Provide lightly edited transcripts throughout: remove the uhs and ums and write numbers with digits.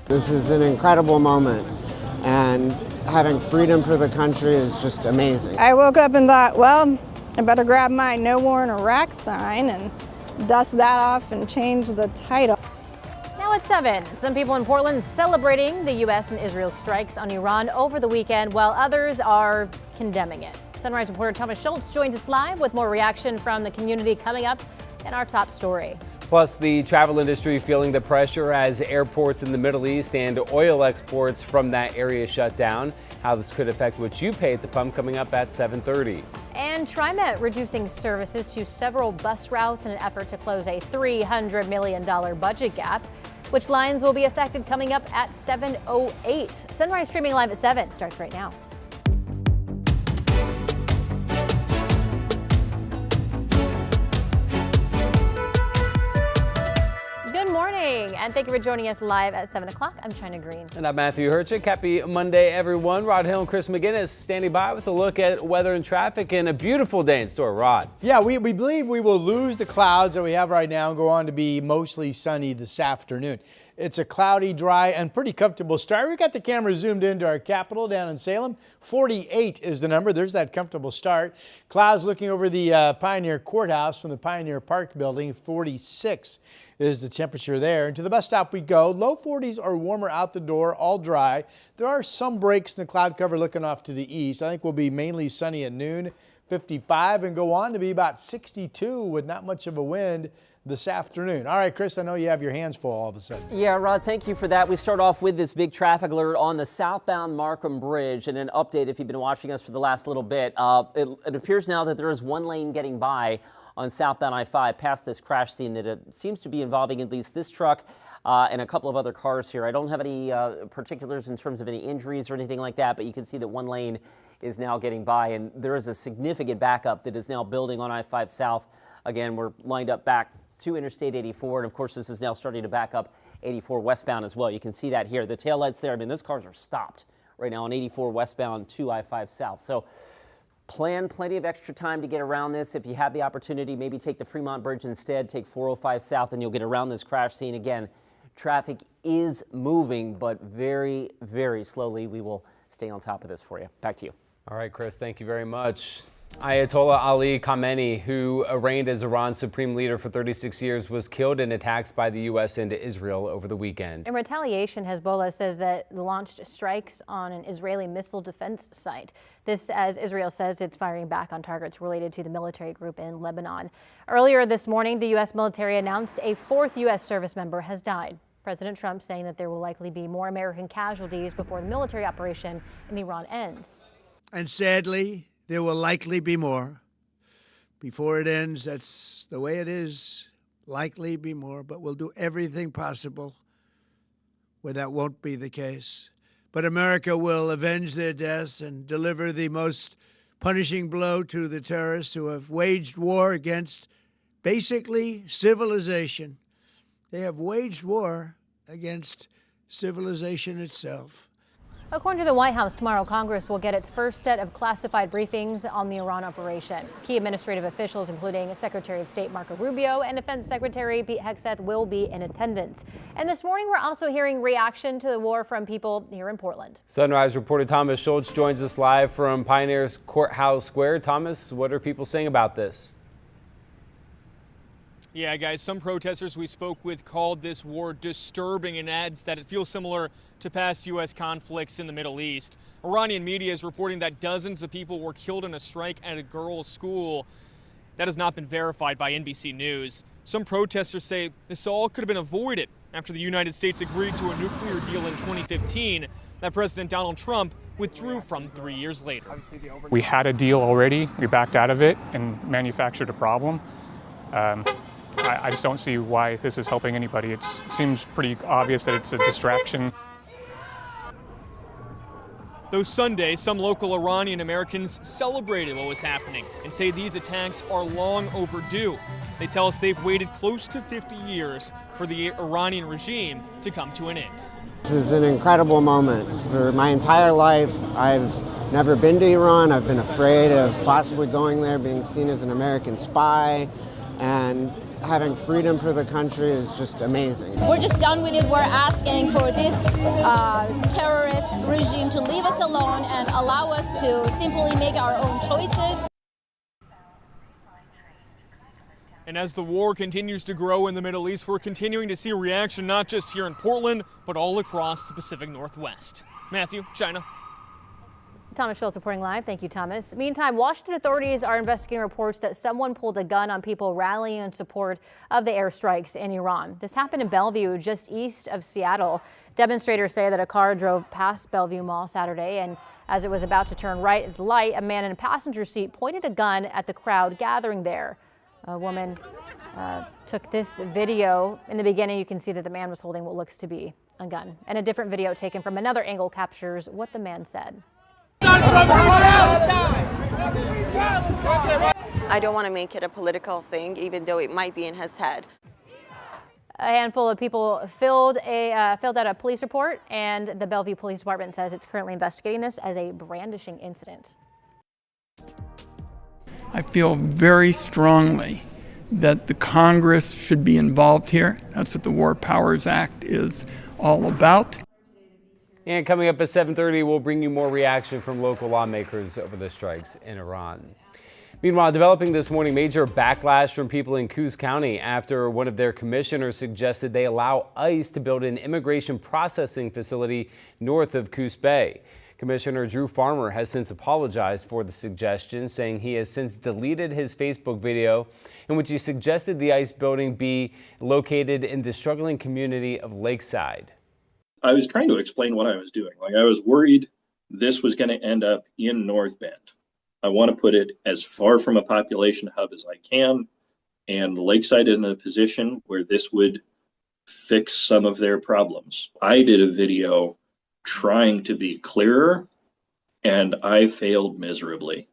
This is an incredible moment, and having freedom for the country is just amazing. I woke up and thought, well, I better grab my No War in Iraq sign and dust that off and change the title. Now at 7, some people in Portland celebrating the U.S. and Israel strikes on Iran over the weekend, while others are condemning it. Sunrise reporter Thomas Schultz joins us live with more reaction from the community coming up in our top story. Plus, the travel industry feeling the pressure as airports in the Middle East and oil exports from that area shut down. How this could affect what you pay at the pump coming up at 7:30. And TriMet reducing services to several bus routes in an effort to close a $300 million budget gap. Which lines will be affected coming up at 7:08. Sunrise streaming live at 7 starts right now. Good morning, and thank you for joining us live at 7 o'clock. I'm China Green. And I'm Matthew Herchick. Happy Monday, everyone. Rod Hill and Chris McGinnis standing by with a look at weather and traffic and a beautiful day in store. Rod. Yeah, we believe we will lose the clouds that we have right now and go on to be mostly sunny this afternoon. It's a cloudy, dry, and pretty comfortable start. We got the camera zoomed into our capital down in Salem. 48 is the number. There's that comfortable start. Clouds looking over the Pioneer Courthouse from the Pioneer Park building. 46 is the temperature there. And to the bus stop we go. Low 40s or warmer out the door, all dry. There are some breaks in the cloud cover looking off to the east. I think we'll be mainly sunny at noon. 55 and go on to be about 62 with not much of a wind this afternoon. All right, Chris, I know you have your hands full all of a sudden. Yeah, Rod, thank you for that. We start off with this big traffic alert on the southbound Markham Bridge, and an update if you've been watching us for the last little bit. It appears now that there is one lane getting by on southbound I-5 past this crash scene that it seems to be involving at least this truck and a couple of other cars here. I don't have any particulars in terms of any injuries or anything like that, but you can see that one lane is now getting by, and there is a significant backup that is now building on I-5 South. Again, we're lined up back to Interstate 84, and of course this is now starting to back up 84 westbound as well. You can see that here. The taillights there, I mean, those cars are stopped right now on 84 westbound to I-5 South. So plan plenty of extra time to get around this. If you have the opportunity, maybe take the Fremont Bridge instead, take 405 South, and you'll get around this crash scene. Again, traffic is moving, but very, very slowly. We will stay on top of this for you. Back to you. All right, Chris, thank you very much. Ayatollah Ali Khamenei, who reigned as Iran's supreme leader for 36 years, was killed in attacks by the U.S. into Israel over the weekend. In retaliation, Hezbollah says that it launched strikes on an Israeli missile defense site. This, as Israel says, it's firing back on targets related to the military group in Lebanon. Earlier this morning, the U.S. military announced a 4th U.S. service member has died. President Trump saying that there will likely be more American casualties before the military operation in Iran ends. And sadly, there will likely be more. Before it ends, that's the way it is. Likely be more, but we'll do everything possible where that won't be the case. But America will avenge their deaths and deliver the most punishing blow to the terrorists who have waged war against basically civilization. They have waged war against civilization itself. According to the White House, tomorrow Congress will get its first set of classified briefings on the Iran operation. Key administrative officials, including Secretary of State Marco Rubio and Defense Secretary Pete Hegseth, will be in attendance. And this morning, we're also hearing reaction to the war from people here in Portland. Sunrise reporter Thomas Schultz joins us live from Pioneer's Courthouse Square. Thomas, what are people saying about this? Yeah, guys, some protesters we spoke with called this war disturbing and adds that it feels similar to past U.S. conflicts in the Middle East. Iranian media is reporting that dozens of people were killed in a strike at a girls' school. That has not been verified by NBC News. Some protesters say this all could have been avoided after the United States agreed to a nuclear deal in 2015 that President Donald Trump withdrew from 3 years later. We had a deal already. We backed out of it and manufactured a problem. I just don't see why this is helping anybody. It seems pretty obvious that it's a distraction. Though Sunday, some local Iranian Americans celebrated what was happening and say these attacks are long overdue. They tell us they've waited close to 50 years for the Iranian regime to come to an end. This is an incredible moment. For my entire life, I've never been to Iran. I've been afraid of possibly going there, being seen as an American spy, and having freedom for the country is just amazing. We're just done with it. We're asking for this terrorist regime to leave us alone and allow us to simply make our own choices. And as the war continues to grow in the Middle East, we're continuing to see reaction not just here in Portland, but all across the Pacific Northwest. Matthew, China. Thomas Schultz reporting live. Thank you, Thomas. Meantime, Washington authorities are investigating reports that someone pulled a gun on people rallying in support of the airstrikes in Iran. This happened in Bellevue, just east of Seattle. Demonstrators say that a car drove past Bellevue Mall Saturday, and as it was about to turn right at the light, a man in a passenger seat pointed a gun at the crowd gathering there. A woman took this video. In the beginning, you can see that the man was holding what looks to be a gun. And a different video taken from another angle captures what the man said. I don't want to make it a political thing, even though it might be in his head. A handful of people filled out a police report, and the Bellevue Police Department says it's currently investigating this as a brandishing incident. I feel very strongly that the Congress should be involved here. That's what the War Powers Act is all about. And coming up at 7:30, we'll bring you more reaction from local lawmakers over the strikes in Iran. Meanwhile, developing this morning, major backlash from people in Coos County after one of their commissioners suggested they allow ICE to build an immigration processing facility north of Coos Bay. Commissioner Drew Farmer has since apologized for the suggestion, saying he has since deleted his Facebook video in which he suggested the ICE building be located in the struggling community of Lakeside. I was trying to explain what I was doing. I was worried this was going to end up in North Bend. I want to put it as far from a population hub as I can. And Lakeside is in a position where this would fix some of their problems. I did a video trying to be clearer, and I failed miserably.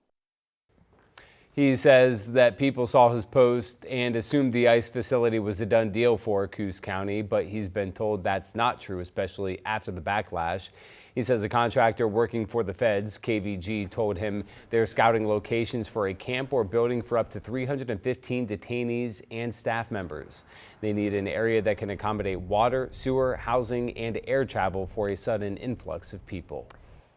He says that people saw his post and assumed the ICE facility was a done deal for Coos County, but he's been told that's not true, especially after the backlash. He says a contractor working for the feds, KGW, told him they're scouting locations for a camp or building for up to 315 detainees and staff members. They need an area that can accommodate water, sewer, housing, and air travel for a sudden influx of people.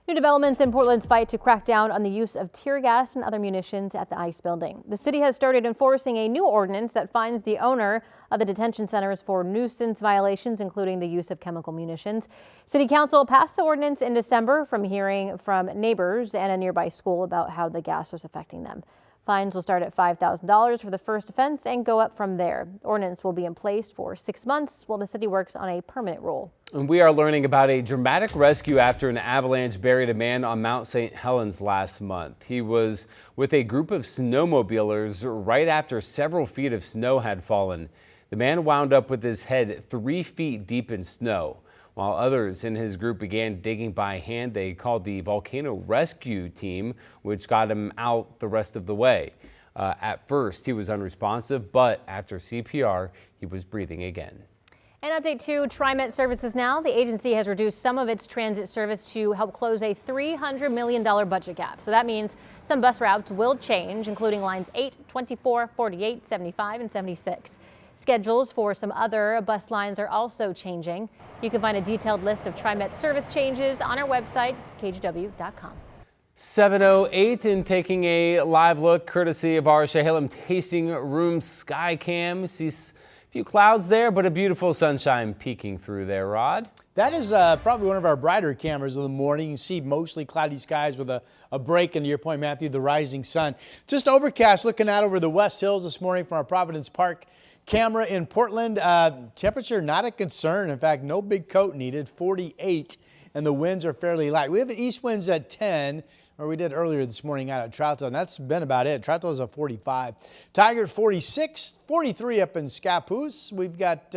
New developments in Portland's fight to crack down on the use of tear gas and other munitions at the ICE building. The city has started enforcing a new ordinance that fines the owner of the detention centers for nuisance violations, including the use of chemical munitions. City Council passed the ordinance in December from hearing from neighbors and a nearby school about how the gas was affecting them. Fines will start at $5,000 for the first offense and go up from there. The ordinance will be in place for 6 months while the city works on a permanent rule. And we are learning about a dramatic rescue after an avalanche buried a man on Mount St. Helens last month. He was with a group of snowmobilers right after several feet of snow had fallen. The man wound up with his head 3 feet deep in snow. While others in his group began digging by hand, they called the volcano rescue team, which got him out the rest of the way. At first, he was unresponsive, but after CPR, he was breathing again. And update to TriMet Services now. The agency has reduced some of its transit service to help close a $300 million budget gap. So that means some bus routes will change, including lines 8, 24, 48, 75, and 76. Schedules for some other bus lines are also changing. You can find a detailed list of TriMet service changes on our website, kgw.com. 7:08 and taking a live look courtesy of our Chehalem Tasting Room Sky Cam. See a few clouds there, but a beautiful sunshine peeking through there, Rod. That is probably one of our brighter cameras of the morning. You can see mostly cloudy skies with a break, and to your point, Matthew, the rising sun. Just overcast looking out over the West Hills this morning from our Providence Park camera in Portland. Temperature not a concern. In fact, no big coat needed, 48, and the winds are fairly light. We have east winds at 10, or we did earlier this morning out at Troutdale, and that's been about it. Troutdale is a 45. Tiger 46, 43 up in Scappoose. We've got,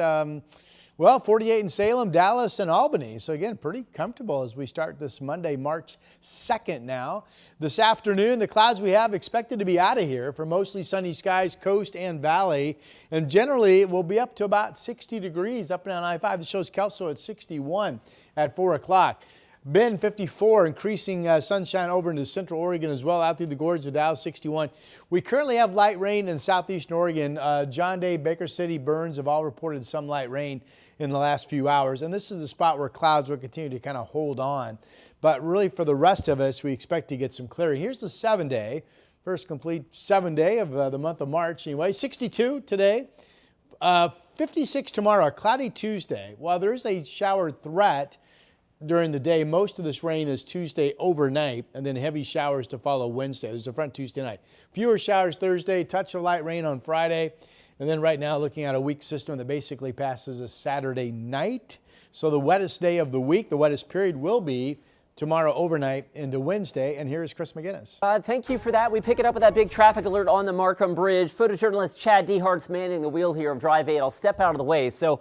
48 in Salem, Dallas, and Albany. So again, pretty comfortable as we start this Monday, March 2nd now. This afternoon, the clouds we have expected to be out of here for mostly sunny skies, coast and valley. And generally, it will be up to about 60 degrees up and down I-5. This shows Kelso at 61 at 4 o'clock. Bend 54, increasing sunshine over into central Oregon as well, out through the Gorge of Dow 61. We currently have light rain in southeastern Oregon. John Day, Baker City, Burns have all reported some light rain in the last few hours. And this is the spot where clouds will continue to kind of hold on. But really for the rest of us, we expect to get some clearing. Here's the 7-day, first complete 7-day of the month of March. Anyway, 62 today, 56 tomorrow, a cloudy Tuesday. While there is a shower threat during the day, most of this rain is Tuesday overnight, and then heavy showers to follow Wednesday. There's a front Tuesday night. Fewer showers Thursday, touch of light rain on Friday, and then right now looking at a weak system that basically passes a Saturday night. So the wettest day of the week, the wettest period will be tomorrow overnight into Wednesday. And here is Chris McGinnis. Thank you for that. We pick it up with that big traffic alert on the Markham Bridge. Photojournalist Chad Dehart's manning the wheel here of Drive 8. I'll step out of the way. So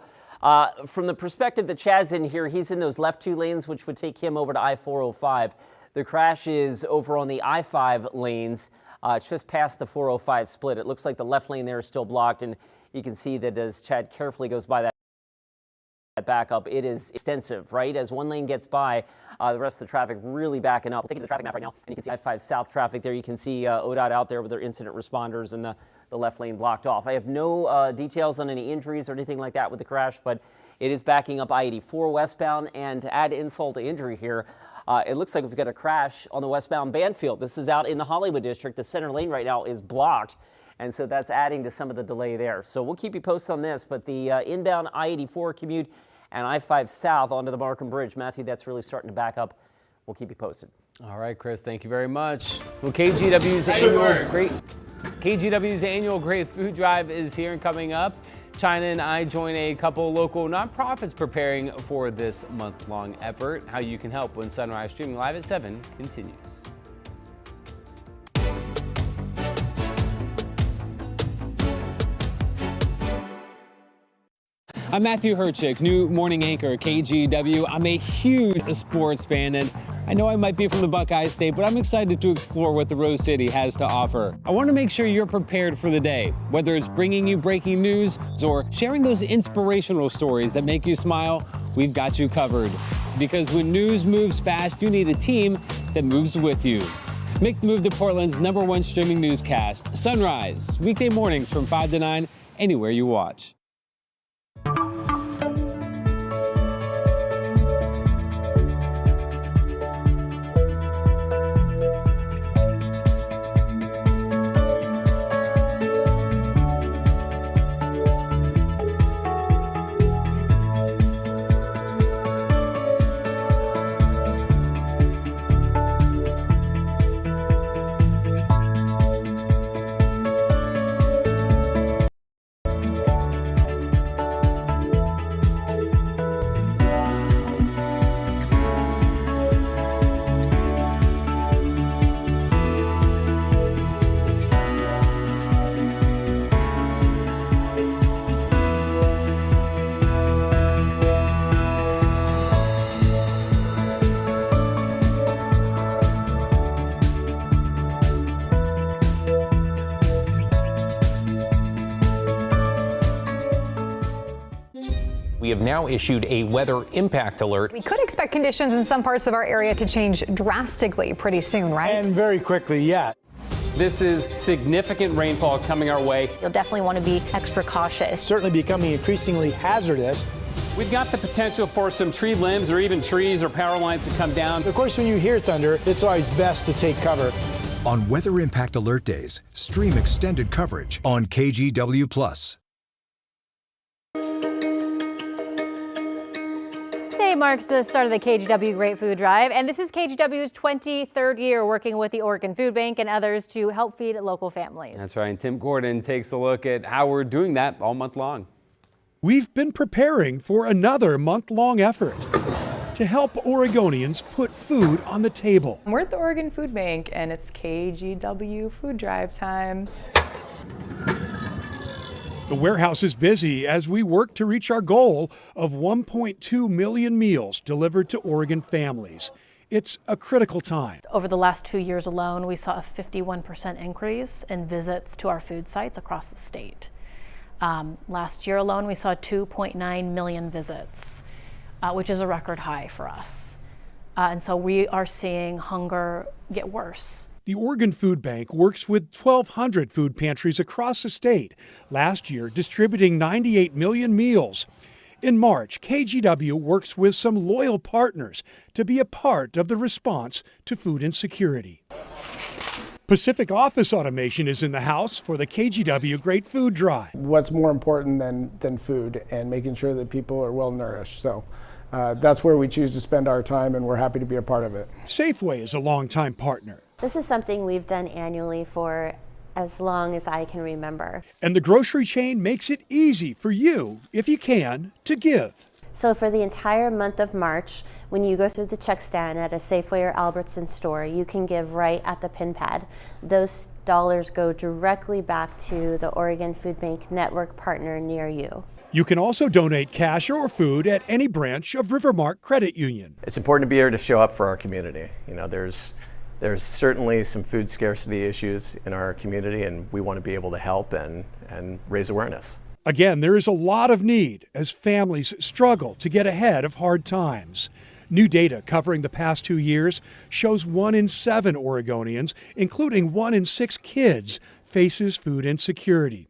from the perspective that Chad's in here, he's in those left 2 lanes, which would take him over to I-405. The crash is over on the I-5 lanes, just past the 405 split. It looks like the left lane there is still blocked, and you can see that as Chad carefully goes by that backup, it is extensive, right? As one lane gets by, the rest of the traffic really backing up. We'll take you to the traffic map right now, and you can see I-5 south traffic there. You can see ODOT out there with their incident responders and the left lane blocked off. I have no details on any injuries or anything like that with the crash, but it is backing up I-84 westbound. And to add insult to injury here, it looks like we've got a crash on the westbound Banfield. This is out in the Hollywood district. The center lane right now is blocked, and so that's adding to some of the delay there. So we'll keep you posted on this, but the inbound I-84 commute and I-5 south onto the Markham Bridge, Matthew, that's really starting to back up. We'll keep you posted. All right, Chris, thank you very much. Well, KGW's annual Great Food Drive is here and coming up. China and I join a couple local nonprofits preparing for this month-long effort. How you can help when Sunrise streaming live at 7 continues. I'm Matthew Herchick, new morning anchor at KGW. I'm a huge sports fan, and I know I might be from the Buckeye State, but I'm excited to explore what the Rose City has to offer. I want to make sure you're prepared for the day, whether it's bringing you breaking news or sharing those inspirational stories that make you smile. We've got you covered. Because when news moves fast, you need a team that moves with you. Make the move to Portland's #1 streaming newscast, Sunrise, weekday mornings from 5 to 9, anywhere you watch. We have now issued a weather impact alert. We could expect conditions in some parts of our area to change drastically pretty soon, right? And very quickly, yeah. This is significant rainfall coming our way. You'll definitely want to be extra cautious. Certainly becoming increasingly hazardous. We've got the potential for some tree limbs or even trees or power lines to come down. Of course, when you hear thunder, it's always best to take cover. On Weather Impact Alert Days, stream extended coverage on KGW+. Today marks the start of the KGW Great Food Drive, and this is KGW's 23rd year working with the Oregon Food Bank and others to help feed local families. That's right. And Tim Gordon takes a look at how we're doing that all month long. We've been preparing for another month-long effort to help Oregonians put food on the table. We're at the Oregon Food Bank, and it's KGW Food Drive time. The warehouse is busy as we work to reach our goal of 1.2 million meals delivered to Oregon families. It's a critical time. Over the last 2 years alone, we saw a 51% increase in visits to our food sites across the state. Last year alone, we saw 2.9 million visits, which is a record high for us. And so we are seeing hunger get worse. The Oregon Food Bank works with 1,200 food pantries across the state, last year distributing 98 million meals. In March, KGW works with some loyal partners to be a part of the response to food insecurity. Pacific Office Automation is in the house for the KGW Great Food Drive. What's more important than food and making sure that people are well nourished. So that's where we choose to spend our time, and we're happy to be a part of it. Safeway is a longtime partner. This is something we've done annually for as long as I can remember. And the grocery chain makes it easy for you, if you can, to give. So for the entire month of March, when you go through the check stand at a Safeway or Albertson store, you can give right at the pin pad. Those dollars go directly back to the Oregon Food Bank network partner near you. You can also donate cash or food at any branch of Rivermark Credit Union. It's important to be here to show up for our community. You know, there's certainly some food scarcity issues in our community, and we want to be able to help and raise awareness. Again, there is a lot of need as families struggle to get ahead of hard times. New data covering the past 2 years shows 1 in 7 Oregonians, including 1 in 6 kids, faces food insecurity.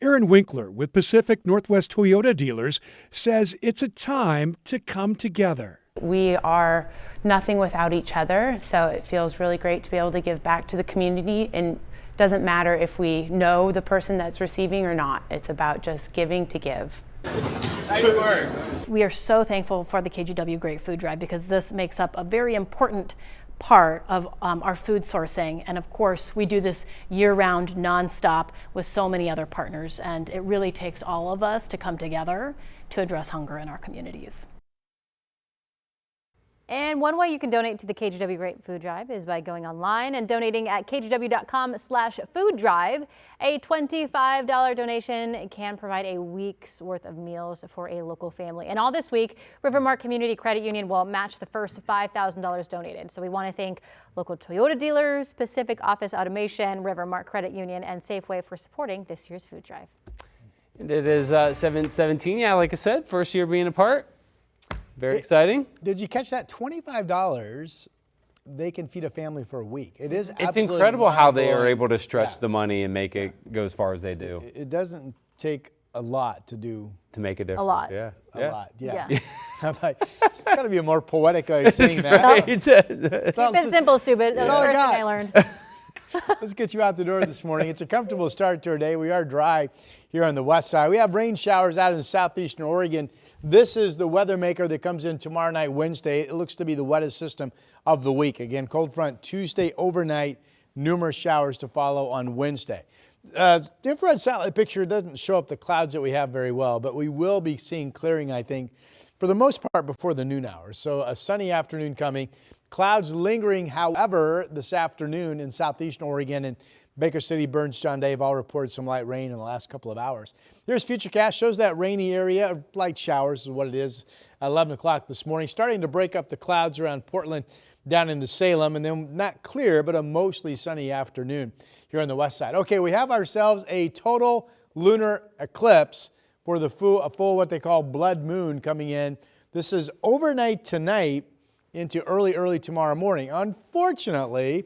Aaron Winkler with Pacific Northwest Toyota dealers says it's a time to come together. We are nothing without each other, so it feels really great to be able to give back to the community, and it doesn't matter if we know the person that's receiving or not. It's about just giving to give. Nice work. We are so thankful for the KGW Great Food Drive because this makes up a very important part of our food sourcing, and of course we do this year-round nonstop with so many other partners, and it really takes all of us to come together to address hunger in our communities. And one way you can donate to the KGW Great Food Drive is by going online and donating at kgw.com/food drive. A $25 donation can provide a week's worth of meals for a local family. And all this week, Rivermark Community Credit Union will match the first $5,000 donated. So we want to thank local Toyota dealers, Pacific Office Automation, Rivermark Credit Union, and Safeway for supporting this year's food drive. And it is 7/17. Yeah, like I said, first year being apart. Very exciting. Did you catch that? $25, they can feed a family for a week. It is It's incredible how they are able to stretch the money and make it go as far as they do. It doesn't take a lot to do. To make a difference. A lot. Yeah. A lot, yeah. Yeah. I'm like, there's got to be a more poetic way of saying that. Right. Keep it simple, stupid. That's the first thing I learned. Let's get you out the door this morning. It's a comfortable start to our day. We are dry here on the west side. We have rain showers out in southeastern Oregon. This is the weather maker that comes in tomorrow night, Wednesday. It looks to be the wettest system of the week. Again, cold front Tuesday overnight, numerous showers to follow on Wednesday. The infrared satellite picture doesn't show up the clouds that we have very well, but we will be seeing clearing, I think, for the most part before the noon hours. So a sunny afternoon coming. Clouds lingering, however, this afternoon in southeastern Oregon and Baker City, Burns, John Day have all reported some light rain in the last couple of hours. Here's Futurecast, shows that rainy area, light showers is what it is, 11 o'clock this morning. Starting to break up the clouds around Portland down into Salem, and then not clear, but a mostly sunny afternoon here on the west side. Okay, we have ourselves a total lunar eclipse for the full what they call blood moon coming in. This is overnight tonight into early tomorrow morning. Unfortunately,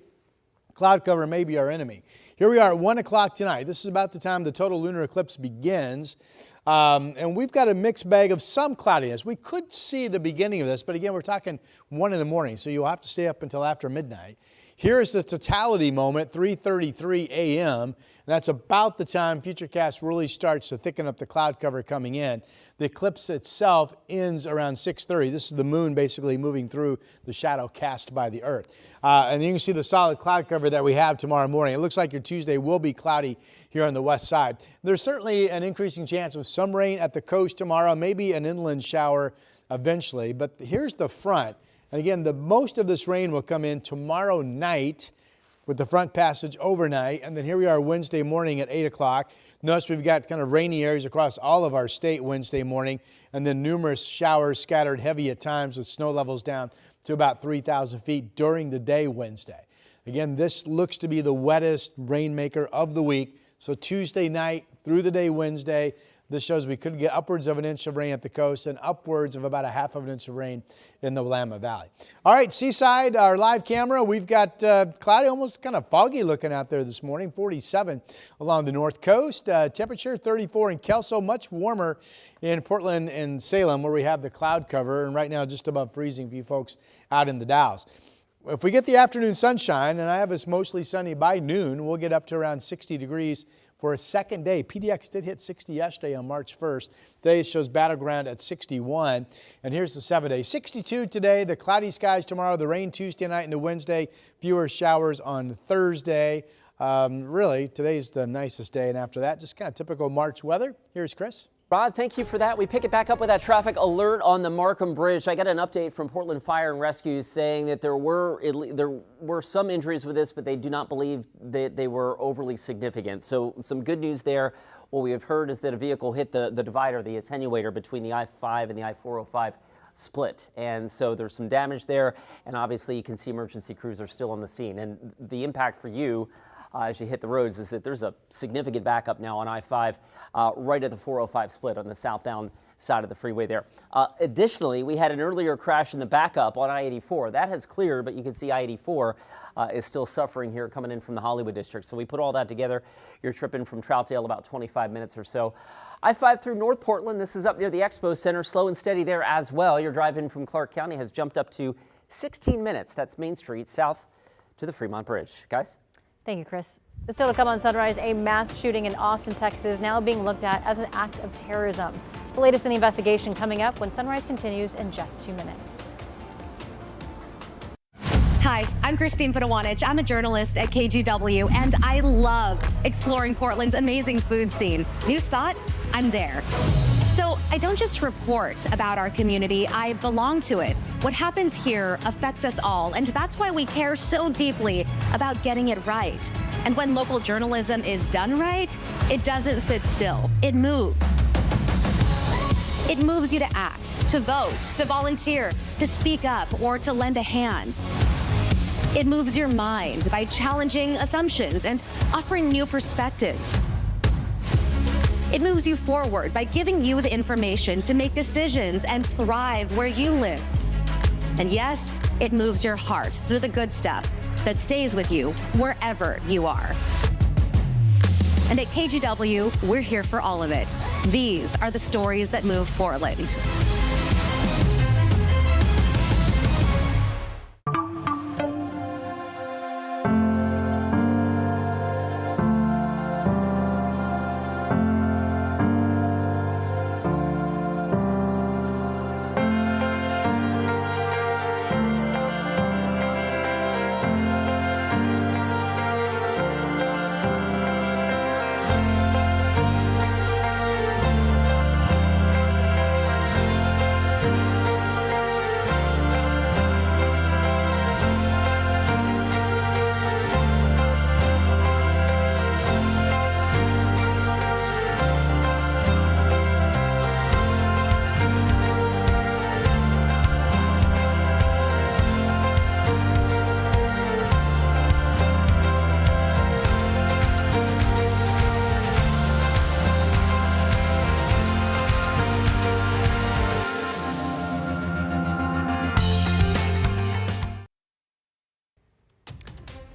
cloud cover may be our enemy. Here we are at 1 o'clock tonight. This is about the time the total lunar eclipse begins. And we've got a mixed bag of some cloudiness. We could see the beginning of this, but again, we're talking 1 in the morning, so you'll have to stay up until after midnight. Here's the totality moment, 3:33 a.m. And that's about the time Futurecast really starts to thicken up the cloud cover coming in. The eclipse itself ends around 6:30. This is the moon basically moving through the shadow cast by the earth. And you can see the solid cloud cover that we have tomorrow morning. It looks like your Tuesday will be cloudy here on the west side. There's certainly an increasing chance of some rain at the coast tomorrow, maybe an inland shower eventually. But here's the front. And again, most of this rain will come in tomorrow night with the front passage overnight. And then here we are Wednesday morning at 8 o'clock. Notice we've got kind of rainy areas across all of our state Wednesday morning, and then numerous showers scattered heavy at times with snow levels down to about 3,000 feet during the day Wednesday. Again, this looks to be the wettest rainmaker of the week. So Tuesday night through the day Wednesday, This shows we could get upwards of an inch of rain at the coast and upwards of about a half of an inch of rain in the Willamette Valley. All right, Seaside, our live camera. We've got cloudy, almost kind of foggy looking out there this morning. 47 along the north coast. Temperature 34 in Kelso, much warmer in Portland and Salem where we have the cloud cover, and right now just above freezing for you folks out in the Dalles. If we get the afternoon sunshine, and I have us mostly sunny by noon, we'll get up to around 60 degrees for a second day. PDX did hit 60 yesterday on March 1st. Today shows battleground at 61. And here's the 7-day. 62 today, the cloudy skies tomorrow, the rain Tuesday night into Wednesday, fewer showers on Thursday. Really, today's the nicest day, and after that, just kind of typical March weather. Here's Chris. Rod, thank you for that. We pick it back up with that traffic alert on the Markham Bridge. I got an update from Portland Fire and Rescue saying that there were some injuries with this, but they do not believe that they were overly significant. So some good news there. What we have heard is that a vehicle hit the divider, the attenuator between the I-5 and the I-405 split. And so there's some damage there. And obviously you can see emergency crews are still on the scene. And the impact for you as you hit the roads is that there's a significant backup now on I-5 right at the 405 split on the southbound side of the freeway there. Additionally, we had an earlier crash in the backup on I-84. That has cleared, but you can see I-84 is still suffering here coming in from the Hollywood district. So we put all that together. You're tripping from Troutdale about 25 minutes or so. I-5 through North Portland. This is up near the Expo Center. Slow and steady there as well. Your drive in from Clark County has jumped up to 16 minutes. That's Main Street south to the Fremont Bridge. Guys? Thank you, Chris. Still to come on Sunrise, a mass shooting in Austin, Texas, now being looked at as an act of terrorism. The latest in the investigation coming up when Sunrise continues in just 2 minutes. Hi, I'm Christine Padawanich. I'm a journalist at KGW, and I love exploring Portland's amazing food scene. New spot? I'm there. So I don't just report about our community, I belong to it. What happens here affects us all, and that's why we care so deeply about getting it right. And when local journalism is done right, it doesn't sit still, it moves. It moves you to act, to vote, to volunteer, to speak up, or to lend a hand. It moves your mind by challenging assumptions and offering new perspectives. It moves you forward by giving you the information to make decisions and thrive where you live. And yes, it moves your heart through the good stuff that stays with you wherever you are. And at KGW, we're here for all of it. These are the stories that move Portland.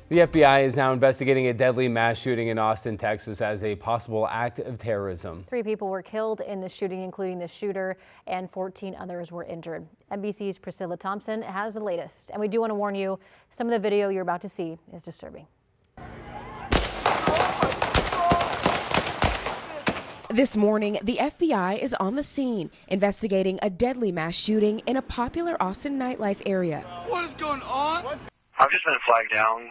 The FBI is now investigating a deadly mass shooting in Austin, Texas as a possible act of terrorism. 3 people were killed in the shooting, including the shooter, and 14 others were injured. NBC's Priscilla Thompson has the latest. And we do want to warn you, some of the video you're about to see is disturbing. This morning, the FBI is on the scene investigating a deadly mass shooting in a popular Austin nightlife area. What is going on? I've just been flagged down.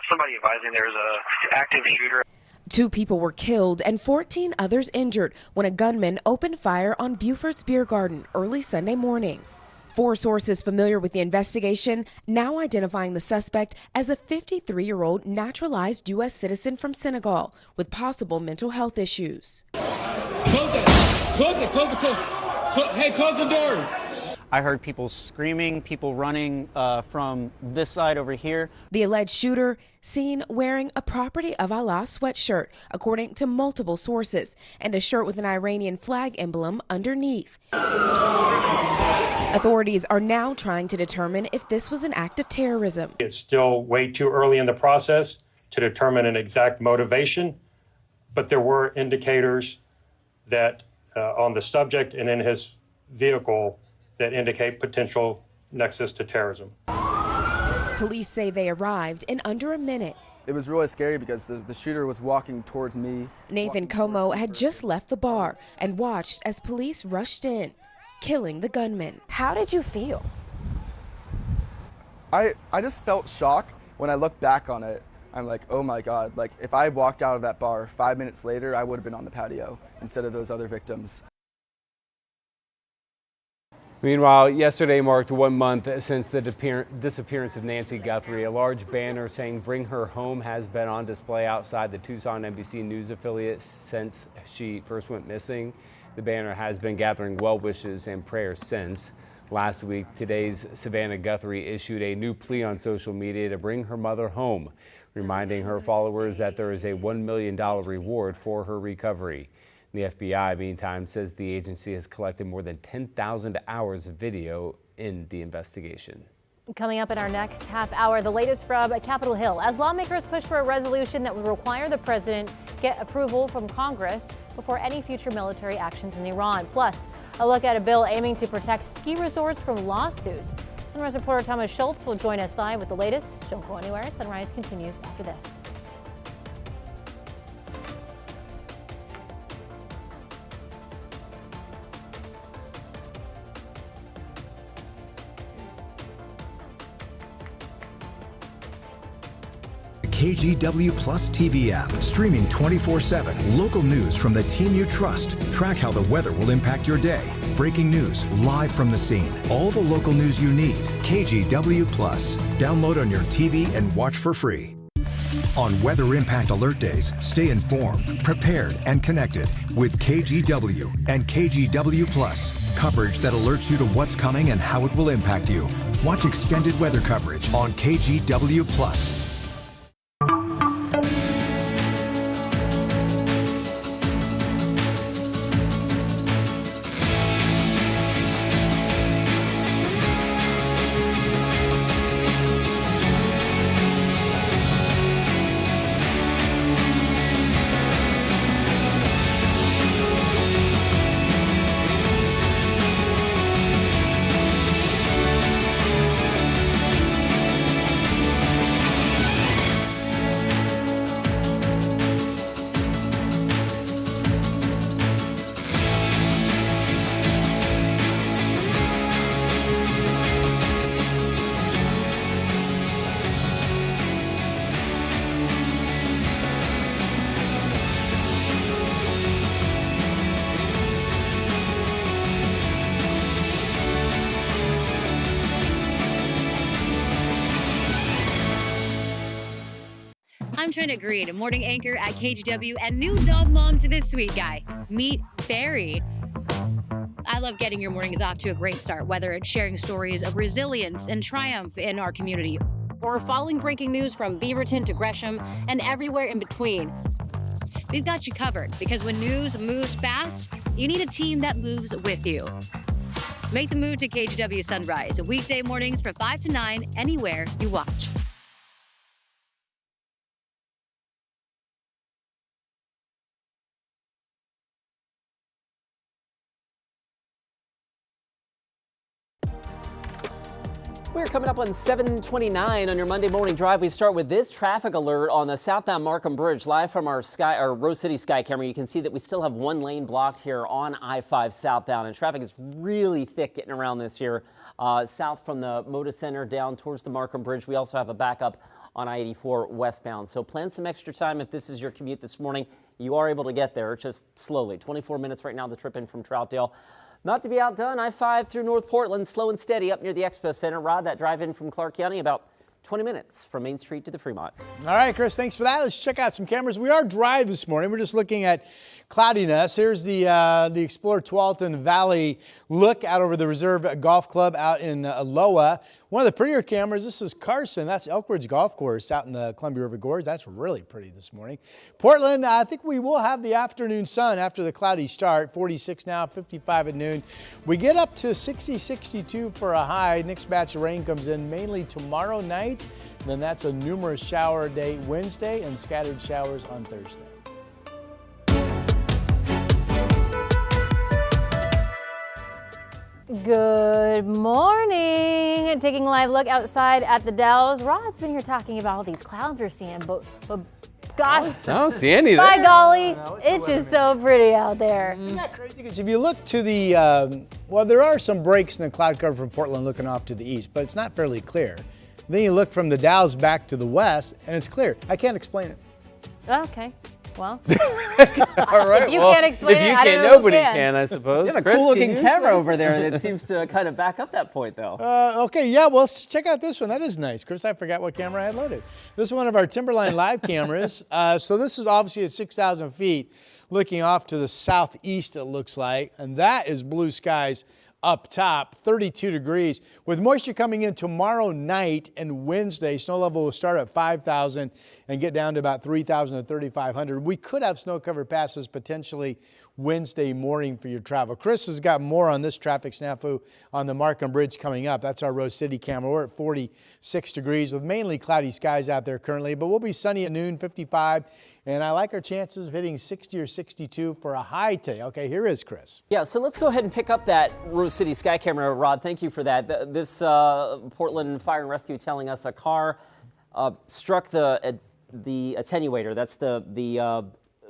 Somebody advising there's an active shooter. 2 people were killed and 14 others injured when a gunman opened fire on Buford's Beer Garden early Sunday morning. 4 sources familiar with the investigation now identifying the suspect as a 53-year-old naturalized U.S. citizen from Senegal with possible mental health issues. Close it. Close it. Close it. Close. Hey, close the doors. I heard people screaming, people running from this side over here. The alleged shooter seen wearing a Property of Allah sweatshirt, according to multiple sources, and a shirt with an Iranian flag emblem underneath. Authorities are now trying to determine if this was an act of terrorism. It's still way too early in the process to determine an exact motivation, but there were indicators that on the subject and in his vehicle that indicate potential nexus to terrorism. Police say they arrived in under a minute. It was really scary because the shooter was walking towards me. Nathan Como had just left the bar and watched as police rushed in, killing the gunman. How did you feel? I just felt shock. When I look back on it, I'm like, oh my God, like if I walked out of that bar 5 minutes later, I would have been on the patio instead of those other victims. Meanwhile, yesterday marked 1 month since the disappearance of Nancy Guthrie. A large banner saying "Bring Her Home" has been on display outside the Tucson NBC News affiliate since she first went missing. The banner has been gathering well wishes and prayers since. Last week, today's Savannah Guthrie issued a new plea on social media to bring her mother home, reminding her followers that there is a $1 million reward for her recovery. The FBI, meantime, says the agency has collected more than 10,000 hours of video in the investigation. Coming up in our next half hour, the latest from Capitol Hill as lawmakers push for a resolution that would require the president get approval from Congress before any future military actions in Iran. Plus, a look at a bill aiming to protect ski resorts from lawsuits. Sunrise reporter Thomas Schultz will join us live with the latest. Don't go anywhere. Sunrise continues after this. KGW Plus TV app, streaming 24/7. Local news from the team you trust. Track how the weather will impact your day. Breaking news live from the scene. All the local news you need. KGW Plus. Download on your TV and watch for free. On Weather Impact Alert Days, stay informed, prepared, and connected with KGW and KGW Plus. Coverage that alerts you to what's coming and how it will impact you. Watch extended weather coverage on KGW Plus. I'm Trina Green, a morning anchor at KGW and new dog mom to this sweet guy. Meet Barry. I love getting your mornings off to a great start, whether it's sharing stories of resilience and triumph in our community or following breaking news from Beaverton to Gresham and everywhere in between. We've got you covered because when news moves fast, you need a team that moves with you. Make the move to KGW Sunrise, weekday mornings from 5 to 9, anywhere you watch. We're coming up on 7:29 on your Monday morning drive. We start with this traffic alert on the southbound Markham Bridge. Live from our Rose City Sky camera, you can see that we still have one lane blocked here on I-5 southbound, and traffic is really thick getting around this here. South from the Moda Center down towards the Markham Bridge. We also have a backup on I-84 westbound. So plan some extra time if this is your commute this morning. You are able to get there just slowly. 24 minutes right now, the trip in from Troutdale. Not to be outdone, I-5 through North Portland, slow and steady up near the Expo Center. Rod, that drive in from Clark County, about 20 minutes from Main Street to the Fremont. All right, Chris, thanks for that. Let's check out some cameras. We are dry this morning. We're just looking at cloudiness. Here's the Explorer Tualatin Valley look out over the Reserve Golf Club out in Loa. One of the prettier cameras, this is Carson. That's Elk Ridge Golf Course out in the Columbia River Gorge. That's really pretty this morning. Portland, I think we will have the afternoon sun after the cloudy start. 46 now, 55 at noon. We get up to 60, 62 for a high. Next batch of rain comes in mainly tomorrow night. Then that's a numerous shower day Wednesday and scattered showers on Thursday. Good morning. Taking a live look outside at the Dells. Rod's been here talking about all these clouds we're seeing, but gosh, I don't see any by there. golly, it's just so pretty out there. Isn't that crazy? Because if you look to the, well, there are some breaks in the cloud cover from Portland looking off to the east, but it's not fairly clear. Then you look from the Dalles back to the west, and it's clear. I can't explain it. Okay. Well, all right. If you can't explain if you it, I can't, don't know who nobody can. can, I suppose. You have a Chris, cool looking can you camera explain? over there that seems to kind of back up that point, though. Okay, yeah, well, let's check out this one. That is nice. Chris, I forgot what camera I had loaded. This is one of our Timberline Live cameras. So this is obviously at 6,000 feet, looking off to the southeast, it looks like. And that is blue skies up top, 32 degrees. With moisture coming in tomorrow night and Wednesday, snow level will start at 5,000 and get down to about 3,000 to 3,500. We could have snow-covered passes potentially Wednesday morning for your travel. Chris has got more on this traffic snafu on the Markham Bridge coming up. That's our Rose City camera. We're at 46 degrees with mainly cloudy skies out there currently, but we'll be sunny at noon, 55. And I like our chances of hitting 60 or 62 for a high today. Okay, here is Chris. Yeah, so let's go ahead and pick up that Rose City sky camera, Rod. Thank you for that. This Portland Fire and Rescue telling us a car struck the attenuator. That's the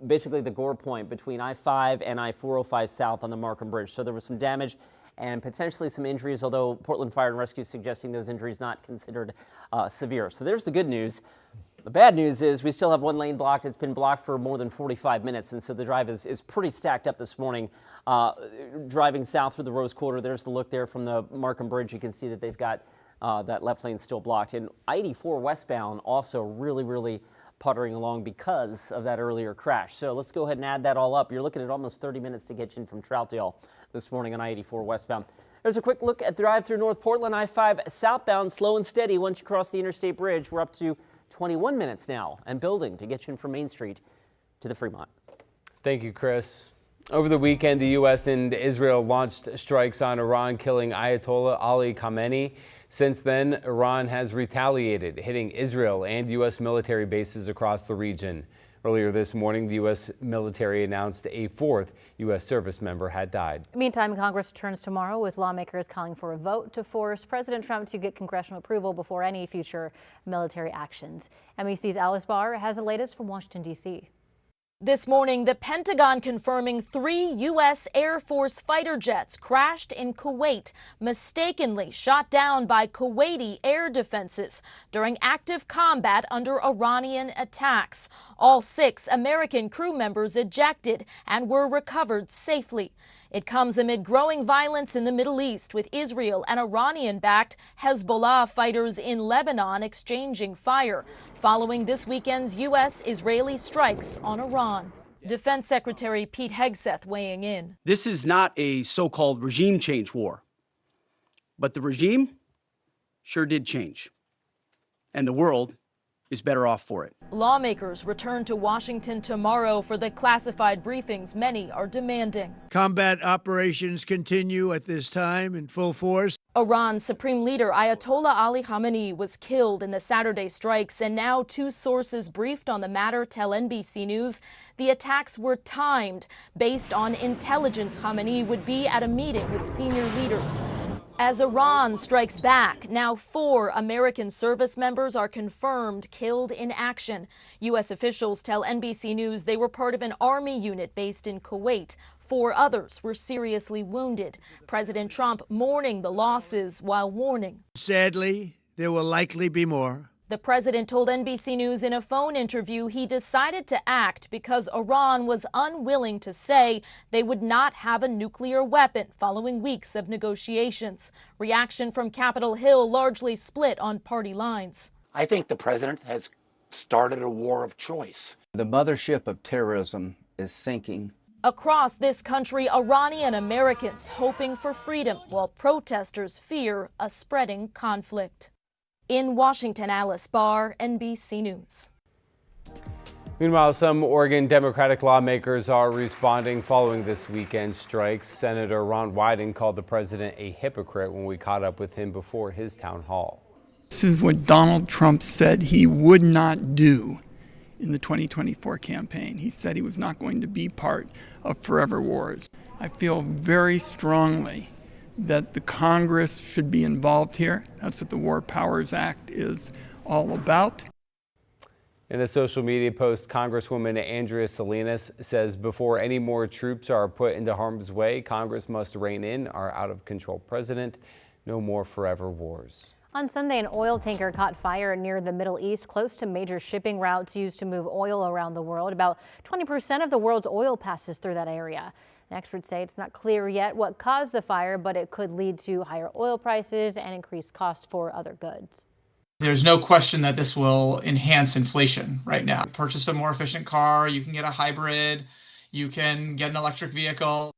basically the gore point between I-5 and I-405 south on the Markham Bridge. So there was some damage and potentially some injuries, although Portland Fire and Rescue suggesting those injuries not considered severe. So there's the good news. The bad news is we still have one lane blocked. It's been blocked for more than 45 minutes, and so the drive is pretty stacked up this morning. Driving south through the Rose Quarter, there's the look there from the Markham Bridge. You can see that they've got that left lane still blocked. And I-84 westbound also really puttering along because of that earlier crash. So let's go ahead and add that all up. You're looking at almost 30 minutes to get you in from Troutdale this morning on I-84 westbound. There's a quick look at drive through North Portland. I-5 southbound, slow and steady. Once you cross the interstate bridge, we're up to 21 minutes now and building to get you in from Main Street to the Fremont. Thank you, Chris. Over the weekend, the U.S. and Israel launched strikes on Iran, killing Ayatollah Ali Khamenei. Since then, Iran has retaliated, hitting Israel and U.S. military bases across the region. Earlier this morning, the U.S. military announced a fourth U.S. service member had died. Meantime, Congress returns tomorrow with lawmakers calling for a vote to force President Trump to get congressional approval before any future military actions. NBC's Alice Barr has the latest from Washington, D.C. This morning, the Pentagon confirming 3 U.S. Air Force fighter jets crashed in Kuwait, mistakenly shot down by Kuwaiti air defenses during active combat under Iranian attacks. All 6 American crew members ejected and were recovered safely. It comes amid growing violence in the Middle East, with Israel and Iranian-backed Hezbollah fighters in Lebanon exchanging fire, following this weekend's U.S.-Israeli strikes on Iran. Defense Secretary Pete Hegseth weighing in. This is not a so-called regime change war, but the regime sure did change, and the world is better off for it. Lawmakers return to Washington tomorrow for the classified briefings many are demanding. Combat operations continue at this time in full force. Iran's Supreme Leader Ayatollah Ali Khamenei was killed in the Saturday strikes, and now 2 sources briefed on the matter tell NBC News the attacks were timed based on intelligence Khamenei would be at a meeting with senior leaders. As Iran strikes back, now 4 American service members are confirmed killed in action. U.S. officials tell NBC News they were part of an army unit based in Kuwait. 4 others were seriously wounded. President Trump mourning the losses while warning. Sadly, there will likely be more. The president told NBC News in a phone interview he decided to act because Iran was unwilling to say they would not have a nuclear weapon following weeks of negotiations. Reaction from Capitol Hill largely split on party lines. I think the president has started a war of choice. The mothership of terrorism is sinking. Across this country, Iranian Americans hoping for freedom while protesters fear a spreading conflict. In Washington, Alice Barr, NBC News. Meanwhile, some Oregon Democratic lawmakers are responding following this weekend's strikes. Senator Ron Wyden called the president a hypocrite when we caught up with him before his town hall. This is what Donald Trump said he would not do in the 2024 campaign. He said he was not going to be part of forever wars. I feel very strongly that the Congress should be involved here. That's what the War Powers Act is all about. In a social media post, Congresswoman Andrea Salinas says before any more troops are put into harm's way, Congress must rein in our out-of-control president. No more forever wars. On Sunday, an oil tanker caught fire near the Middle East, close to major shipping routes used to move oil around the world. About 20% of the world's oil passes through that area. Experts say it's not clear yet what caused the fire, but it could lead to higher oil prices and increased costs for other goods. There's no question that this will enhance inflation right now. Purchase a more efficient car, you can get a hybrid, you can get an electric vehicle.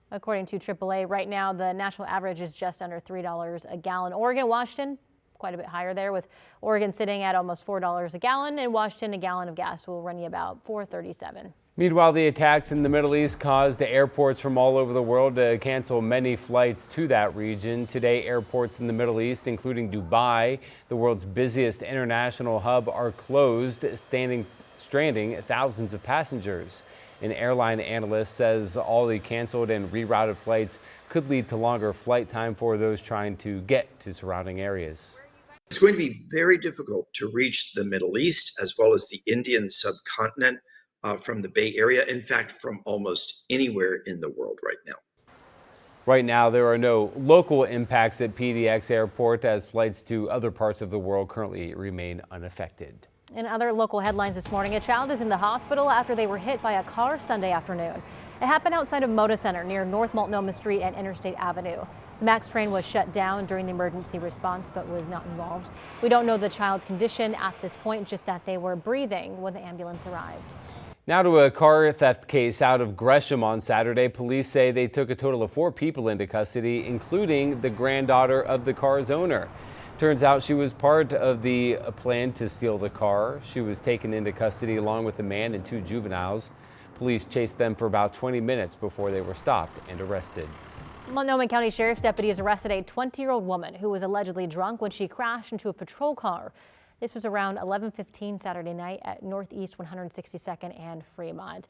According to AAA, right now the national average is just under $3 a gallon. Oregon and Washington, quite a bit higher there, with Oregon sitting at almost $4 a gallon. In Washington, a gallon of gas will run you about $4.37. Meanwhile, the attacks in the Middle East caused airports from all over the world to cancel many flights to that region. Today, airports in the Middle East, including Dubai, the world's busiest international hub, are closed, stranding thousands of passengers. An airline analyst says all the canceled and rerouted flights could lead to longer flight time for those trying to get to surrounding areas. It's going to be very difficult to reach the Middle East as well as the Indian subcontinent from the Bay Area. In fact, from almost anywhere in the world right now. Right now, there are no local impacts at PDX Airport as flights to other parts of the world currently remain unaffected. In other local headlines this morning, a child is in the hospital after they were hit by a car Sunday afternoon. It happened outside of Moda Center near North Multnomah Street and Interstate Avenue. The MAX train was shut down during the emergency response but was not involved. We don't know the child's condition at this point, just that they were breathing when the ambulance arrived. Now to a car theft case out of Gresham on Saturday. Police say they took a total of 4 people into custody, including the granddaughter of the car's owner. Turns out she was part of the plan to steal the car. She was taken into custody along with a man and 2 juveniles. Police chased them for about 20 minutes before they were stopped and arrested. Multnomah County Sheriff's deputies arrested a 20-year-old woman who was allegedly drunk when she crashed into a patrol car. This was around 11:15 Saturday night at Northeast 162nd and Fremont.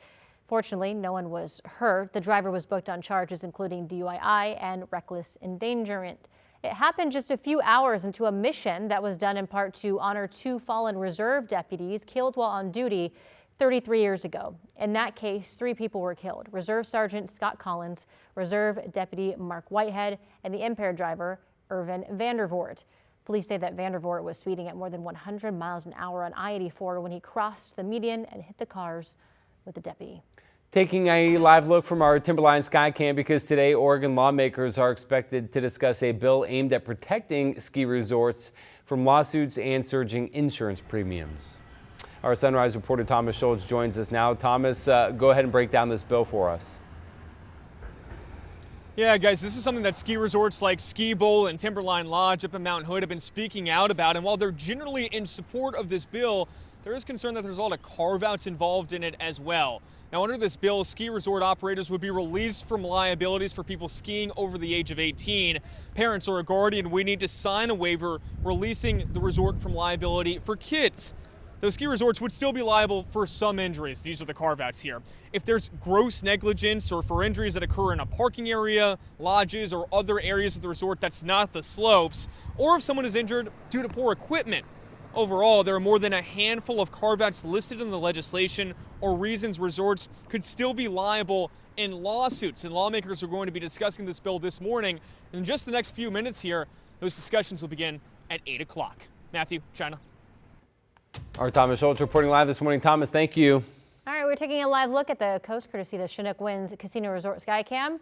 Fortunately, no one was hurt. The driver was booked on charges including DUI and reckless endangerment. It happened just a few hours into a mission that was done in part to honor 2 fallen reserve deputies killed while on duty 33 years ago. In that case, 3 people were killed: Reserve Sergeant Scott Collins, Reserve Deputy Mark Whitehead, and the impaired driver, Irvin Vandervoort. Police say that Vandervoort was speeding at more than 100 miles an hour on I-84 when he crossed the median and hit the cars with the deputy. Taking a live look from our Timberline Skycam, because today Oregon lawmakers are expected to discuss a bill aimed at protecting ski resorts from lawsuits and surging insurance premiums. Our Sunrise reporter Thomas Schultz joins us now. Thomas, go ahead and break down this bill for us. Yeah, guys, this is something that ski resorts like Ski Bowl and Timberline Lodge up in Mount Hood have been speaking out about. And while they're generally in support of this bill, there is concern that there's a lot of carve-outs involved in it as well. Now, under this bill, ski resort operators would be released from liabilities for people skiing over the age of 18. Parents or a guardian would need to sign a waiver releasing the resort from liability for kids. Those ski resorts would still be liable for some injuries. These are the carve-outs here. If there's gross negligence or for injuries that occur in a parking area, lodges, or other areas of the resort that's not the slopes, or if someone is injured due to poor equipment. Overall, there are more than a handful of carve-outs listed in the legislation or reasons resorts could still be liable in lawsuits. And lawmakers are going to be discussing this bill this morning. In just the next few minutes here, those discussions will begin at 8 o'clock. Matthew, China. Our Thomas Schultz reporting live this morning. Thomas, thank you. All right, we're taking a live look at the coast courtesy the Chinook Winds Casino Resort Skycam.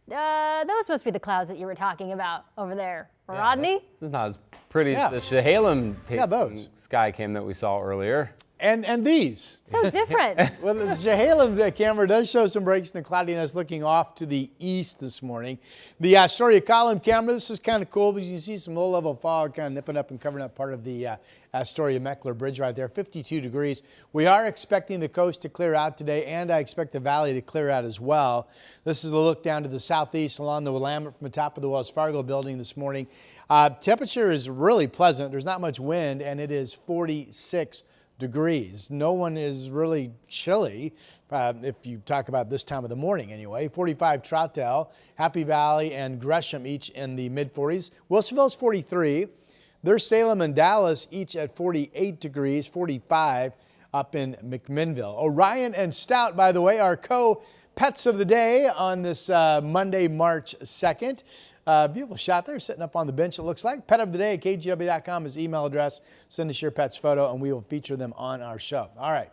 Those must be the clouds that you were talking about over there, Rodney? This is not as pretty. Yeah. The Helens those. sky cam that we saw earlier. And these. So different. Well, the Helens camera does show some breaks in the cloudiness looking off to the east this morning. The Astoria column camera, this is kind of cool because you see some low-level fog kind of nipping up and covering up part of the Astoria Meckler Bridge right there, 52 degrees. We are expecting the coast to clear out today, and I expect the valley to clear out as well. This is a look down to the southeast along the Willamette from the top of the Wells Fargo building this morning. Temperature is really pleasant. There's not much wind, and it is 46 degrees. No one is really chilly if you talk about this time of the morning anyway. 45 Troutdale, Happy Valley, and Gresham each in the mid-40s. Wilsonville's 43. There's Salem and Dallas each at 48 degrees, 45 up in McMinnville. Orion and Stout, by the way, are co-pets of the day on this Monday, March 2nd. Beautiful shot there, sitting up on the bench, it looks like. Pet of the day at KGW.com is email address. Send us your pet's photo, and we will feature them on our show. All right.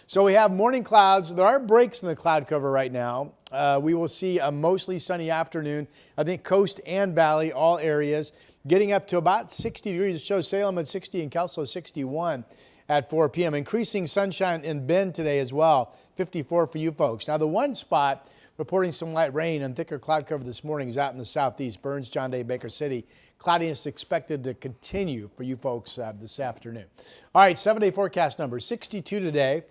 So we have morning clouds. There are breaks in the cloud cover right now. We will see a mostly sunny afternoon. I think coast and valley, all areas, getting up to about 60 degrees. It shows Salem at 60 and Kelso 61 at 4 p.m. Increasing sunshine in Bend today as well, 54 for you folks. Now, the one spot reporting some light rain and thicker cloud cover this morning is out in the southeast, Burns, John Day, Baker City. Cloudiness expected to continue for you folks this afternoon. All right, 7-day forecast numbers, 62 today.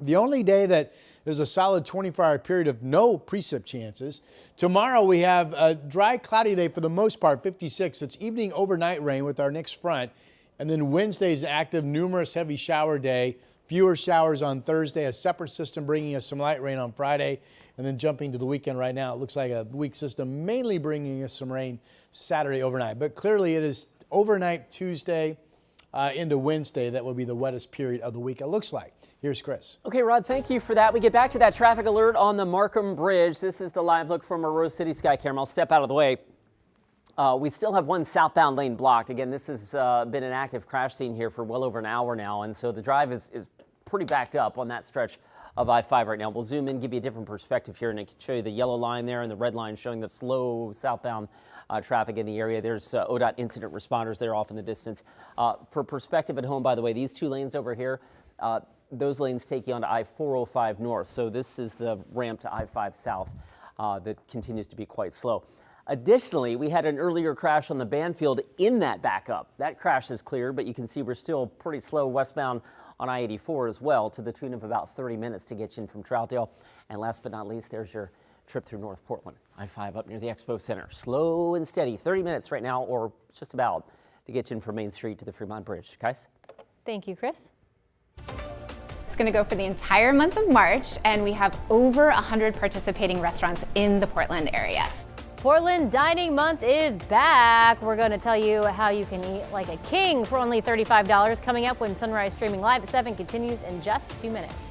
The only day that there's a solid 24-hour period of no precip chances. Tomorrow we have a dry, cloudy day for the most part, 56. It's evening overnight rain with our next front. And then Wednesday's active, numerous heavy shower day. Fewer showers on Thursday, a separate system bringing us some light rain on Friday. And then jumping to the weekend right now, it looks like a weak system mainly bringing us some rain Saturday overnight. But clearly it is overnight Tuesday into Wednesday that will be the wettest period of the week, it looks like. Here's Chris. Okay, Rod, thank you for that. We get back to that traffic alert on the Markham Bridge. This is the live look from our Rose City Sky Camera. I'll step out of the way. We still have one southbound lane blocked. Again, this has been an active crash scene here for well over an hour now, and so the drive is pretty backed up on that stretch of I-5 right now. We'll zoom in, give you a different perspective here, and I can show you the yellow line there and the red line showing the slow southbound traffic in the area. There's ODOT incident responders there off in the distance. For perspective at home, by the way, these two lanes over here, those lanes take you onto I-405 north. So this is the ramp to I-5 south that continues to be quite slow. Additionally, we had an earlier crash on the Banfield in that backup. That crash is clear, but you can see we're still pretty slow westbound on I-84 as well, to the tune of about 30 minutes to get you in from Troutdale. And last but not least, there's your trip through North Portland. I-5 up near the Expo Center. Slow and steady, 30 minutes right now, or just about, to get you in from Main Street to the Fremont Bridge. Kais? Thank you, Chris. It's going to go for the entire month of March, and we have over 100 participating restaurants in the Portland area. Portland Dining Month is back. We're going to tell you how you can eat like a king for only $35 coming up when Sunrise Streaming Live at 7 continues in just 2 minutes.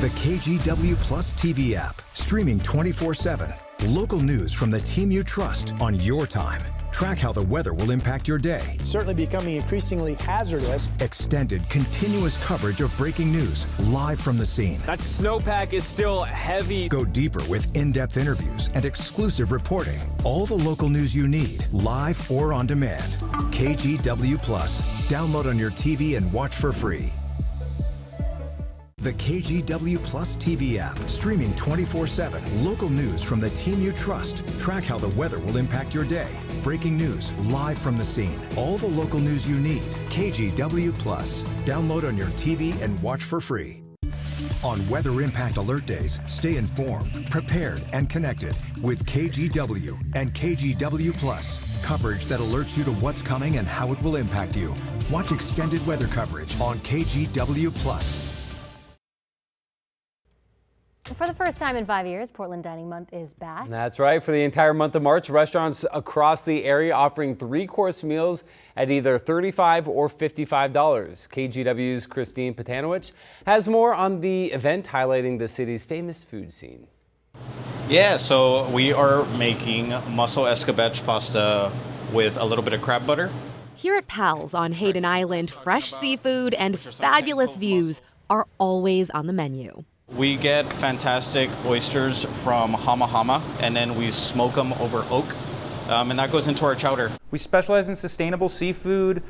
The KGW Plus TV app, streaming 24/7. Local news from the team you trust on your time. Track how the weather will impact your day. Certainly becoming increasingly hazardous. Extended, continuous coverage of breaking news live from the scene. That snowpack is still heavy. Go deeper with in-depth interviews and exclusive reporting. All the local news you need, live or on demand. KGW Plus. Download on your TV and watch for free. The KGW Plus TV app, streaming 24/7. Local news from the team you trust. Track how the weather will impact your day. Breaking news live from the scene. All the local news you need. KGW Plus. Download on your TV and watch for free. On Weather Impact Alert Days, stay informed, prepared, and connected with KGW and KGW Plus. Coverage that alerts you to what's coming and how it will impact you. Watch extended weather coverage on KGW Plus. For the first time in 5 years, Portland Dining Month is back. That's right. For the entire month of March, restaurants across the area offering 3-course meals at either $35 or $55. KGW's Christine Patanowicz has more on the event highlighting the city's famous food scene. Yeah, so we are making mussel escabeche pasta with a little bit of crab butter. Here at Pal's on Hayden Island, fresh seafood and fabulous views are always on the menu. We get fantastic oysters from Hama Hama, and then we smoke them over oak, and that goes into our chowder. We specialize in sustainable seafood,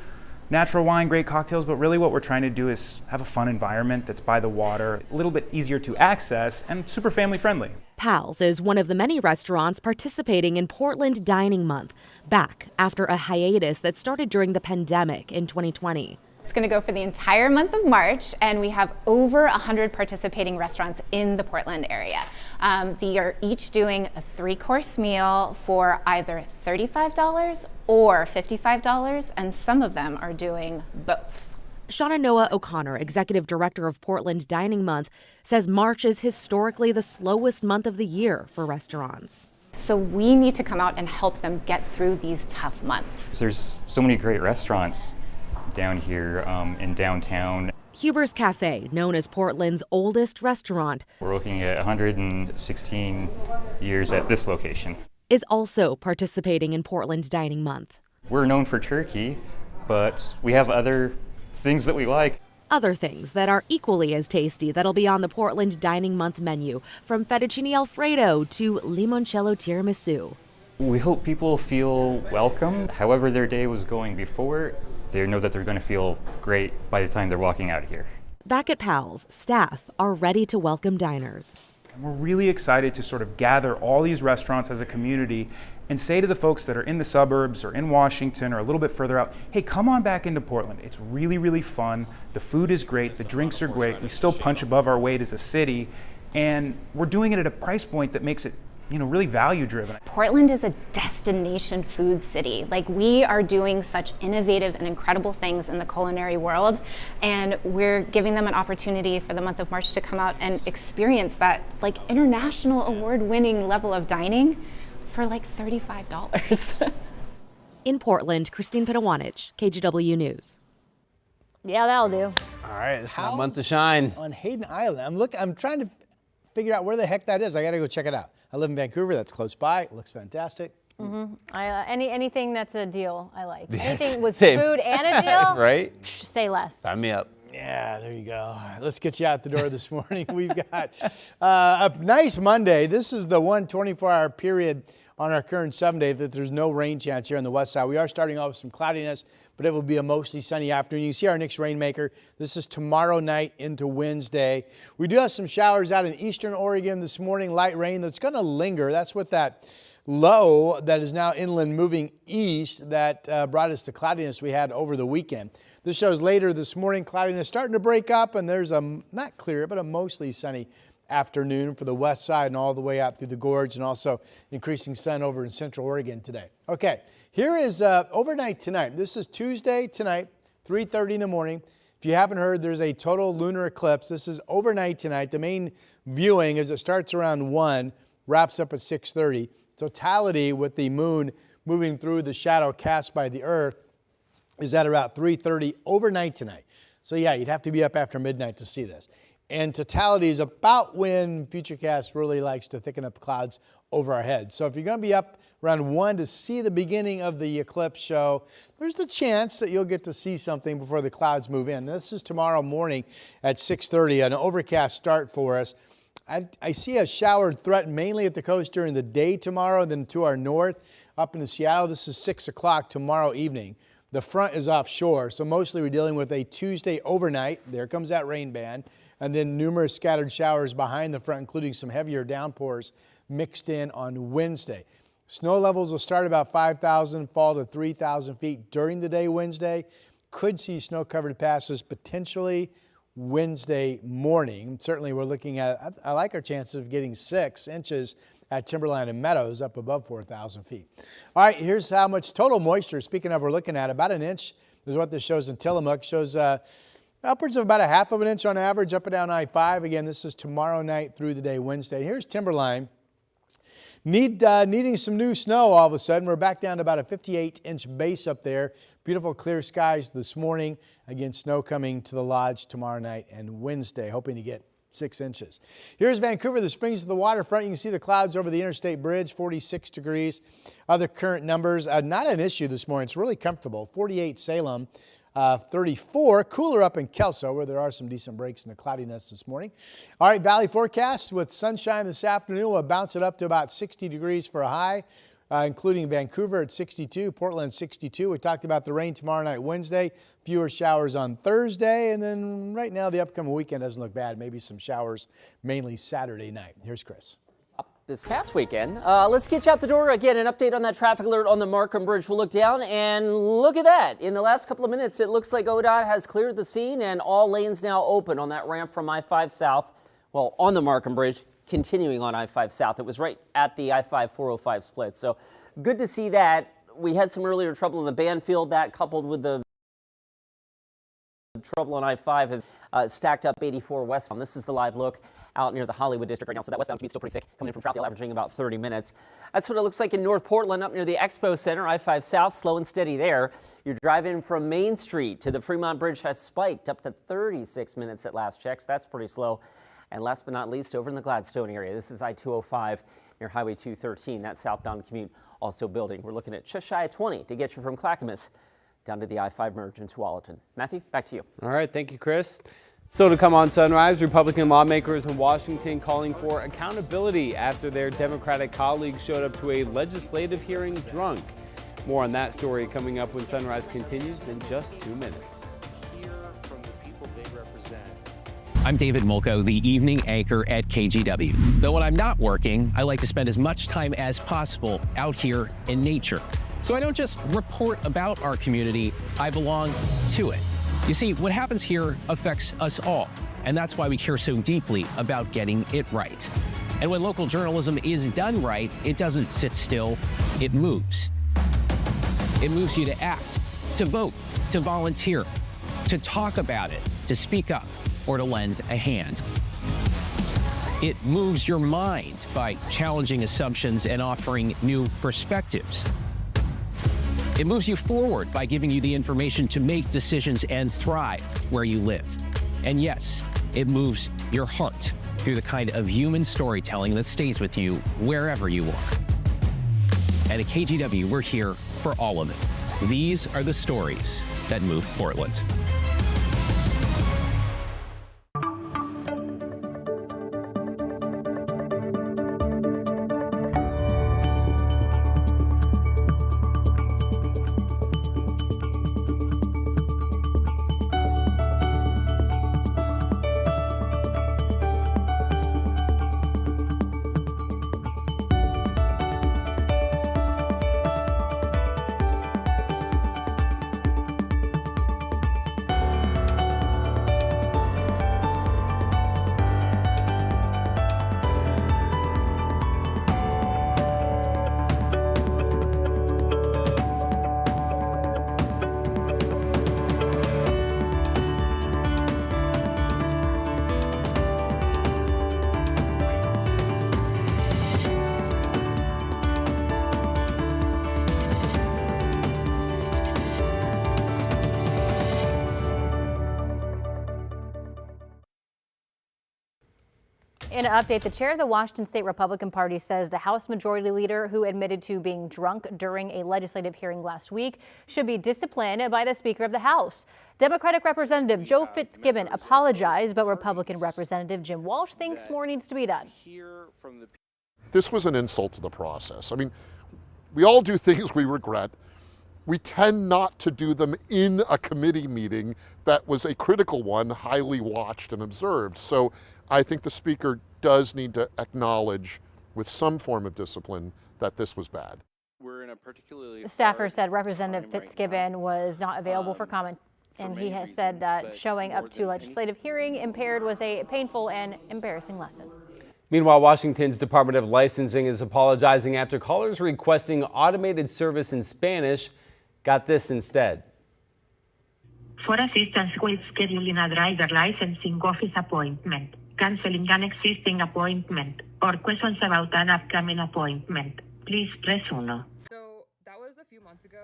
natural wine, great cocktails, but really what we're trying to do is have a fun environment that's by the water, a little bit easier to access, and super family friendly. Pal's is one of the many restaurants participating in Portland Dining Month, back after a hiatus that started during the pandemic in 2020. It's going to go for the entire month of March, and we have over 100 participating restaurants in the Portland area. They are each doing a 3-course meal for either $35 or $55, and some of them are doing both. Shauna Noah O'Connor, executive director of Portland Dining Month, says March is historically the slowest month of the year for restaurants. So we need to come out and help them get through these tough months. There's so many great restaurants down here in downtown. Huber's Cafe, known as Portland's oldest restaurant, We're looking at 116 years at this location. is also participating in Portland Dining Month. We're known for turkey, but we have other things that we like. Other things that are equally as tasty that'll be on the Portland Dining Month menu, from fettuccine alfredo to limoncello tiramisu. We hope people feel welcome. However their day was going before, they know that they're going to feel great by the time they're walking out of here. Back at Pal's, staff are ready to welcome diners. And we're really excited to sort of gather all these restaurants as a community and say to the folks that are in the suburbs or in Washington or a little bit further out, hey, come on back into Portland. It's really, really fun. The food is great. The drinks are great. We still punch above our weight as a city. And we're doing it at a price point that makes it really value driven. Portland is a destination food city. Like, we are doing such innovative and incredible things in the culinary world, and we're giving them an opportunity for the month of March to come out and experience that like international award-winning level of dining for like $35. In Portland, Christine Patanowicz, KGW News. Yeah, that'll do. All right, it's my month to shine. On Hayden Island. I'm trying to figure out where the heck that is. I got to go check it out. I live in Vancouver. That's close by. It looks fantastic. Anything that's a deal, I like. Yes, Anything with same. food and a deal, Right? say less. Sign me up. Yeah, there you go. All right, let's get you out the door this morning. We've got a nice Monday. This is the 24-hour period on our current 7-day that there's no rain chance here on the west side. We are starting off with some cloudiness, but it will be a mostly sunny afternoon. You can see our next rainmaker. This is tomorrow night into Wednesday. We do have some showers out in eastern Oregon this morning, light rain that's going to linger. That's what that low that is now inland moving east that brought us to cloudiness we had over the weekend. This shows later this morning, cloudiness starting to break up, and there's a not clear, but a mostly sunny afternoon for the west side and all the way out through the Gorge, and also increasing sun over in central Oregon today. Okay, here is overnight tonight. This is Tuesday tonight, 3:30 in the morning. If you haven't heard, there's a total lunar eclipse. This is overnight tonight. The main viewing as it starts around 1, wraps up at 6:30. Totality with the moon moving through the shadow cast by the earth is at about 3:30 overnight tonight. So yeah, you'd have to be up after midnight to see this. And totality is about when Futurecast really likes to thicken up clouds over our heads. So if you're going to be up around 1 to see the beginning of the eclipse show, there's the chance that you'll get to see something before the clouds move in. This is tomorrow morning at 6:30, an overcast start for us. I see a shower threat mainly at the coast during the day tomorrow, then to our north up into Seattle. This is 6 o'clock tomorrow evening. The front is offshore, so mostly we're dealing with a Tuesday overnight. There comes that rain band. and then numerous scattered showers behind the front, including some heavier downpours mixed in on Wednesday. Snow levels will start about 5,000, fall to 3,000 feet during the day Wednesday. Could see snow-covered passes potentially Wednesday morning. Certainly we're looking at, I like our chances of getting 6 inches at Timberline and Meadows up above 4,000 feet. All right, here's how much total moisture, speaking of, we're looking at about an inch is what this shows in Tillamook. Shows upwards of about a half of an inch on average up and down I-5. Again, this is tomorrow night through the day Wednesday. Here's Timberline. Needing some new snow all of a sudden. We're back down to about a 58-inch base up there. Beautiful clear skies this morning. Again, snow coming to the lodge tomorrow night and Wednesday, hoping to get 6 inches. Here's Vancouver, the springs of the waterfront. You can see the clouds over the interstate bridge, 46 degrees. Other current numbers, not an issue this morning. It's really comfortable. 48 Salem, 34. Cooler up in Kelso, where there are some decent breaks in the cloudiness this morning. All right, valley forecast with sunshine this afternoon. We'll bounce it up to about 60 degrees for a high, including Vancouver at 62, Portland 62. We talked about the rain tomorrow night, Wednesday. Fewer showers on Thursday. And then right now, the upcoming weekend doesn't look bad. Maybe some showers, mainly Saturday night. Here's Chris. This past weekend. Let's get you out the door. Again, an update on that traffic alert on the Markham Bridge. We'll look down and look at that. In the last couple of minutes, it looks like ODOT has cleared the scene and all lanes now open on that ramp from I-5 South. Well, on the Markham Bridge, continuing on I-5 South. It was right at the I-5-405 split. So good to see that. We had some earlier trouble in the Banfield. That coupled with the trouble on I-5 has stacked up 84 westbound. This is the live look out near the Hollywood district right now, so that westbound commute's still pretty thick, coming in from Troutdale, averaging about 30 minutes. That's what it looks like in North Portland, up near the Expo Center, I-5 South, slow and steady there. You're driving from Main Street to the Fremont Bridge has spiked up to 36 minutes at last checks. That's pretty slow. And last but not least, over in the Gladstone area, this is I-205 near Highway 213. That southbound commute also building. We're looking at just shy of 20 to get you from Clackamas down to the I-5 merge into Tualatin. Matthew, back to you. All right, thank you, Chris. Still to come on Sunrise, Republican lawmakers in Washington calling for accountability after their Democratic colleagues showed up to a legislative hearing drunk. More on that story coming up when Sunrise continues in just 2 minutes. Hear from the people they represent. I'm David Mulco, the evening anchor at KGW. Though when I'm not working, I like to spend as much time as possible out here in nature. So I don't just report about our community, I belong to it. You see, what happens here affects us all, and that's why we care so deeply about getting it right. And when local journalism is done right, it doesn't sit still, it moves. It moves you to act, to vote, to volunteer, to talk about it, to speak up, or to lend a hand. It moves your mind by challenging assumptions and offering new perspectives. It moves you forward by giving you the information to make decisions and thrive where you live. And yes, it moves your heart through the kind of human storytelling that stays with you wherever you are. And at KGW, we're here for all of it. These are the stories that move Portland. In an update, the chair of the Washington State Republican Party says the House Majority Leader, who admitted to being drunk during a legislative hearing last week, should be disciplined by the Speaker of the House. Democratic Representative Joe Fitzgibbon apologized, but Republican Representative Jim Walsh thinks more needs to be done. This was an insult to the process. I mean, we all do things we regret. we tend not to do them in a committee meeting that was a critical one, highly watched and observed. So I think the Speaker does need to acknowledge with some form of discipline that this was bad. We're in a particularly The staffer said Representative Fitzgibbon was not available for comment, and he has said that showing up to legislative hearing impaired was a painful and embarrassing lesson. Meanwhile, Washington's Department of Licensing is apologizing after callers requesting automated service in Spanish got this instead. For assistance with scheduling a driver licensing office appointment, canceling an existing appointment, or questions about an upcoming appointment, please press 1.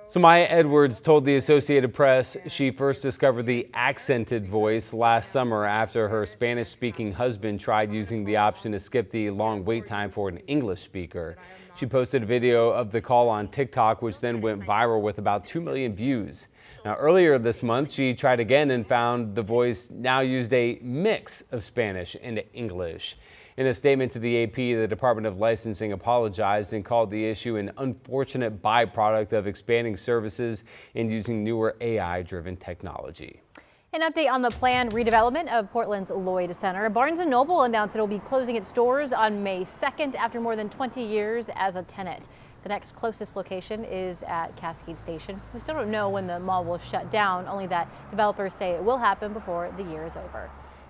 So Maya Edwards told the Associated Press she first discovered the accented voice last summer after her Spanish-speaking husband tried using the option to skip the long wait time for an English speaker. She posted a video of the call on TikTok, which then went viral with about 2 million views. Now, earlier this month, she tried again and found the voice now used a mix of Spanish and English. In a statement to the AP, the Department of Licensing apologized and called the issue an unfortunate byproduct of expanding services and using newer AI-driven technology. An update on the planned redevelopment of Portland's Lloyd Center. Barnes & Noble announced it will be closing its doors on May 2nd after more than 20 years as a tenant. The next closest location is at Cascade Station. We still don't know when the mall will shut down, only that developers say it will happen before the year is over.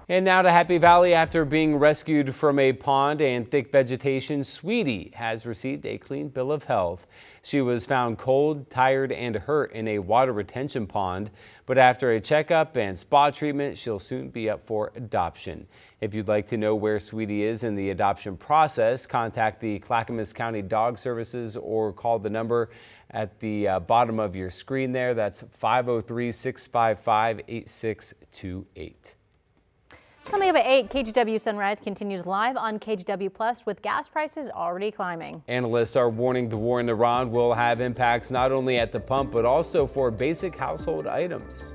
And now to Happy Valley. After being rescued from a pond and thick vegetation, Sweetie has received a clean bill of health. She was found cold, tired, and hurt in a water retention pond, but after a checkup and spa treatment, she'll soon be up for adoption. If you'd like to know where Sweetie is in the adoption process, contact the Clackamas County Dog Services or call the number at the bottom of your screen there. That's 503-655-8628. Coming up at 8, KGW Sunrise continues live on KGW Plus with gas prices already climbing. Analysts are warning the war in Iran will have impacts not only at the pump but also for basic household items.